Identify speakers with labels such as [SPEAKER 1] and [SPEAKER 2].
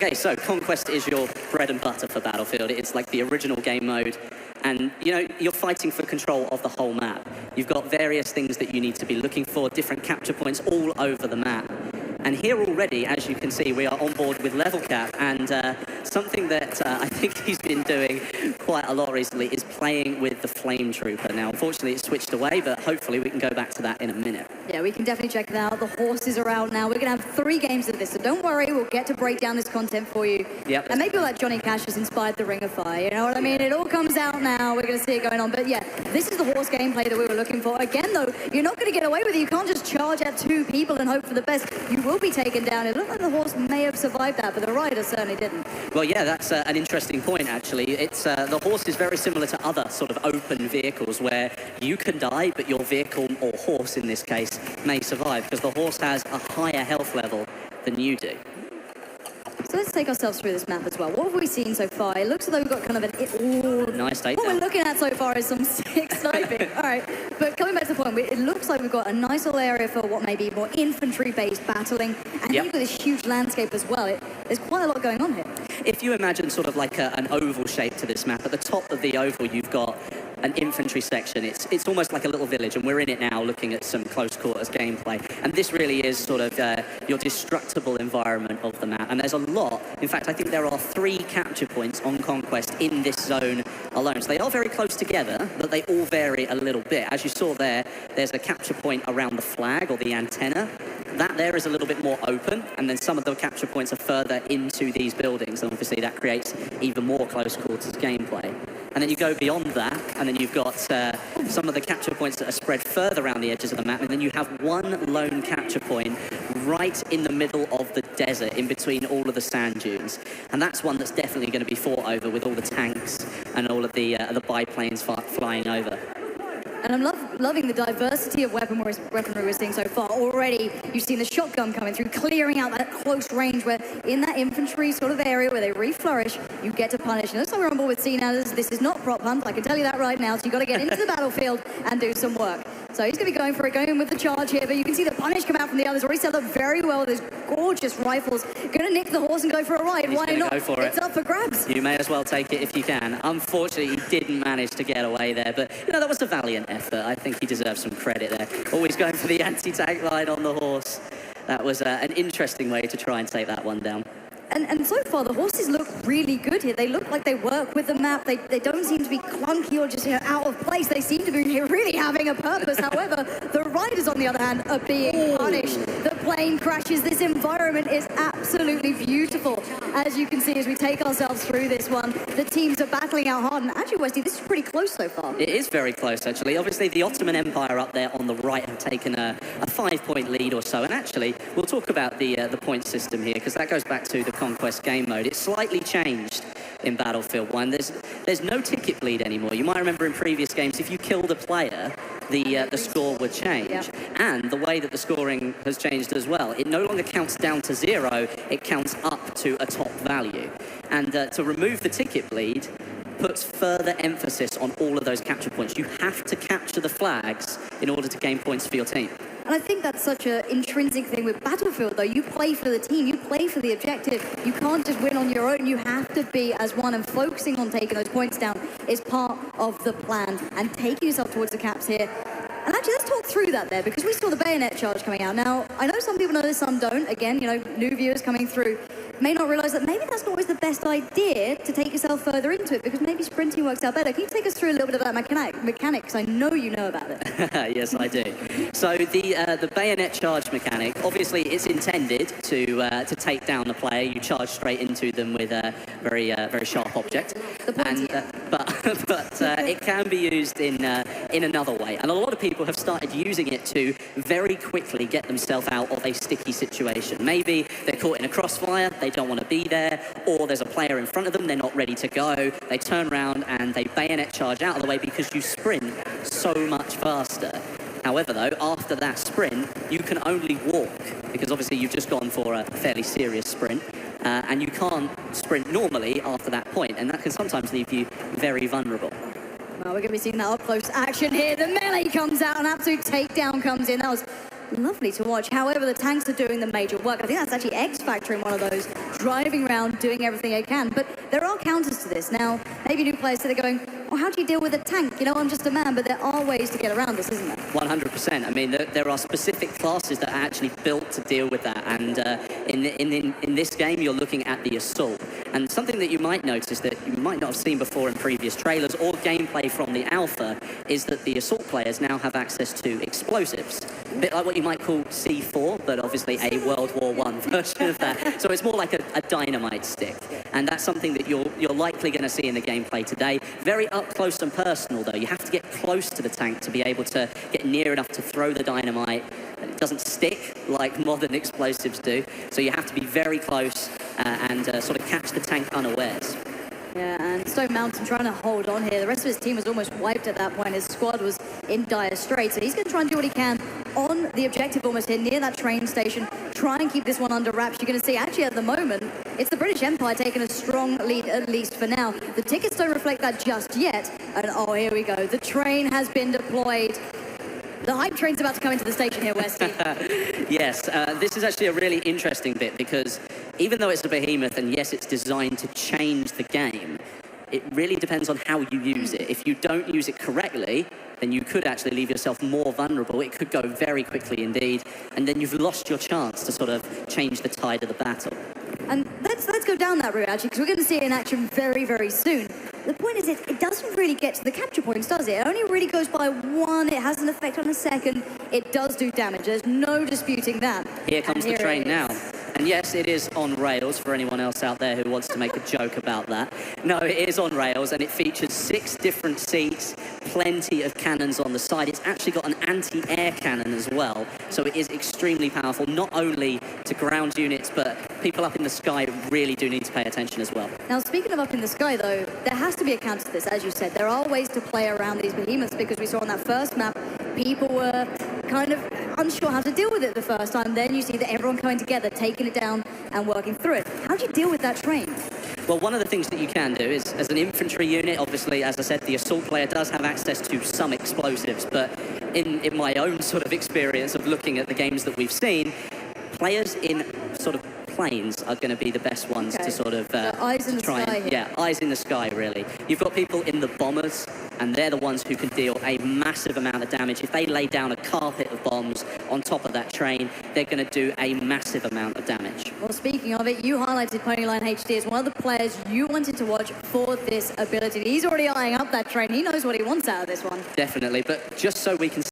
[SPEAKER 1] Okay, so Conquest is your bread and butter for Battlefield. It's like the original game mode. And, you know, you're fighting for control of the whole map. You've got various things that you need to be looking for, different capture points all over the map. And here already, as you can see, we are on board with Level Cap, and something that I think he's been doing quite a lot recently is playing with the Flame Trooper. Now, unfortunately, it's switched away, but hopefully we can go back to that in a minute.
[SPEAKER 2] Yeah, we can definitely check that out. The horses are out now. We're going to have 3 games of this, so don't worry, we'll get to break down this content for you.
[SPEAKER 1] Yep.
[SPEAKER 2] And maybe like Johnny Cash has inspired the Ring of Fire, you know what I mean? It all comes out now, we're going to see it going on. But yeah, this is the horse gameplay that we were looking for. Again, though, you're not going to get away with it. You can't just charge at 2 people and hope for the best. You will be taken down. It looked like the horse may have survived that, but the rider certainly didn't.
[SPEAKER 1] Well, yeah, that's an interesting point, actually. It's the horse is very similar to other sort of open vehicles where you can die, but your vehicle, or horse in this case, may survive, because the horse has a higher health level than you do.
[SPEAKER 2] So let's take ourselves through this map as well. What have we seen so far? It looks as though we've got kind of an...
[SPEAKER 1] Nice takedown.
[SPEAKER 2] What we're looking at so far is some sick sniping. All right, but coming back to the point, it looks like we've got a nice little area for what may be more infantry-based battling, and you've got this huge landscape as well. There's quite a lot going on here.
[SPEAKER 1] If you imagine sort of like an oval shape to this map, at the top of the oval you've got an infantry section. It's almost like a little village, and we're in it now looking at some close quarters gameplay. And this really is sort of your destructible environment of the map. And there's a lot. In fact, I think there are 3 capture points on Conquest in this zone alone. So they are very close together, but they all vary a little bit. As you saw there, there's a capture point around the flag or the antenna. That there is a little bit more open, and then some of the capture points are further into these buildings, and obviously that creates even more close quarters gameplay. And then you go beyond that, and then you've got some of the capture points that are spread further around the edges of the map, and then you have one lone capture point right in the middle of the desert, in between all of the sand dunes. And that's one that's definitely going to be fought over with all the tanks and all of the biplanes flying over.
[SPEAKER 2] And I'm loving the diversity of weaponry we're seeing so far. Already, you've seen the shotgun coming through, clearing out that close range where in that infantry sort of area where they re-flourish, you get to punish. And it looks like we're on board with Sinai. This is not prop hunt, I can tell you that right now. So you've got to get into the battlefield and do some work. So he's going to be going for it, going with the charge here. But you can see the punish come out from the others. Already set up very well with his gorgeous rifles. Going to nick the horse and go for a ride.
[SPEAKER 1] He's
[SPEAKER 2] Why not?
[SPEAKER 1] Go for
[SPEAKER 2] it's up for grabs.
[SPEAKER 1] You may as well take it if you can. Unfortunately, he didn't manage to get away there. But, you know, that was a valiant effort. I think he deserves some credit there. Always going for the anti-tank line on the horse. That was an interesting way to try and take that one down.
[SPEAKER 2] And so far, the horses look really good here. They look like they work with the map. They don't seem to be clunky or just out of place. They seem to be really having a purpose. However, the riders, on the other hand, are being punished. The plane crashes. This environment is absolutely beautiful. As you can see, as we take ourselves through this one, the teams are battling out hard. And actually, Westy, this is pretty close so far.
[SPEAKER 1] It is very close, actually. Obviously, the Ottoman Empire up there on the right have taken a 5-point lead or so. And actually, we'll talk about the point system here, because that goes back to the Conquest game mode. It's slightly changed in Battlefield 1. There's no ticket bleed anymore. You might remember in previous games, if you killed a player, the score would change. Yep. And the way that the scoring has changed as well, it no longer counts down to 0, it counts up to a top value. And to remove the ticket bleed puts further emphasis on all of those capture points. You have to capture the flags in order to gain points for your team.
[SPEAKER 2] And I think that's such an intrinsic thing with Battlefield, though. You play for the team, you play for the objective. You can't just win on your own. You have to be as one, and focusing on taking those points down is part of the plan. And taking yourself towards the caps here. And actually, let's talk through that there, because we saw the bayonet charge coming out. Now, I know some people know this, some don't. Again, you know, new viewers coming through may not realize that maybe that's not always the best idea to take yourself further into it, because maybe sprinting works out better. Can you take us through a little bit of that mechanic? Because I know you know about it.
[SPEAKER 1] Yes, I do. So the bayonet charge mechanic, obviously, it's intended to take down the player. You charge straight into them with a very sharp object. But it can be used in another way, and a lot of people have started using it to very quickly get themselves out of a sticky situation. Maybe they're caught in a crossfire, they don't want to be there, or there's a player in front of them, they're not ready to go. They turn around and they bayonet charge out of the way because you sprint so much faster. However, though, after that sprint, you can only walk, because obviously you've just gone for a fairly serious sprint, and you can't sprint normally after that point, and that can sometimes leave you very vulnerable.
[SPEAKER 2] Well, we're going to be seeing that up-close action here. The melee comes out, an absolute takedown comes in. That was lovely to watch. However, the tanks are doing the major work. I think that's actually X Factor in one of those, driving around, doing everything I can. But there are counters to this. Now, maybe new players that are going, well, how do you deal with a tank? You know, I'm just a man, but there are ways to get around this, isn't there?
[SPEAKER 1] 100%. I mean, there are specific classes that are actually built to deal with that. And in this game, you're looking at the assault. And something that you might notice that you might not have seen before in previous trailers or gameplay from the alpha is that the assault players now have access to explosives. A bit like what you might call C4, but obviously a World War I version of that. So it's more like a dynamite stick. And that's something that you're likely going to see in the gameplay today. Very up close and personal, though. You have to get close to the tank to be able to get near enough to throw the dynamite. It doesn't stick like modern explosives do. So you have to be very close and sort of catch the tank unawares.
[SPEAKER 2] Yeah, and Stone Mountain trying to hold on here. The rest of his team was almost wiped at that point. His squad was in dire straits. So he's going to try and do what he can on the objective almost here, near that train station. Try and keep this one under wraps. You're going to see, actually, at the moment, it's the British Empire taking a strong lead, at least for now. The tickets don't reflect that just yet. And, oh, here we go. The train has been deployed. The hype train's about to come into the station here, Westy.
[SPEAKER 1] Yes, this is actually a really interesting bit because even though it's a behemoth and yes, it's designed to change the game, it really depends on how you use it. If you don't use it correctly, then you could actually leave yourself more vulnerable. It could go very quickly indeed, and then you've lost your chance to sort of change the tide of the battle.
[SPEAKER 2] And let's go down that route, actually, because we're going to see it in action very, very soon. The point is, it doesn't really get to the capture points, does it? It only really goes by one. It has an effect on a second. It does do damage. There's no disputing that.
[SPEAKER 1] Here comes the train now. And yes, it is on rails for anyone else out there who wants to make a joke about that. No, it is on rails, and it features 6 different seats, plenty of cannons on the side. It's actually got an anti-air cannon as well, so it is extremely powerful, not only to ground units, but people up in the sky really do need to pay attention as well.
[SPEAKER 2] Now, speaking of up in the sky, though, there has to be a counter to this, as you said. There are ways to play around these behemoths, because we saw on that first map, people were kind of unsure how to deal with it the first time. Then you see that everyone coming together, taking it down and working through it. How do you deal with that train?
[SPEAKER 1] Well, one of the things that you can do is, as an infantry unit, obviously, as I said, the assault player does have access to some explosives, but in my own sort of experience of looking at the games that we've seen, players in sort of planes are going to be the best ones to sort of
[SPEAKER 2] eyes in the sky here.
[SPEAKER 1] Yeah, eyes in the sky, really. You've got people in the bombers, and they're the ones who can deal a massive amount of damage. If they lay down a carpet of bombs on top of that train, they're going to do a massive amount of damage.
[SPEAKER 2] Well, speaking of it, you highlighted Ponyline HD as one of the players you wanted to watch for this ability. He's already eyeing up that train. He knows what he wants out of this one.
[SPEAKER 1] Definitely, but just so we can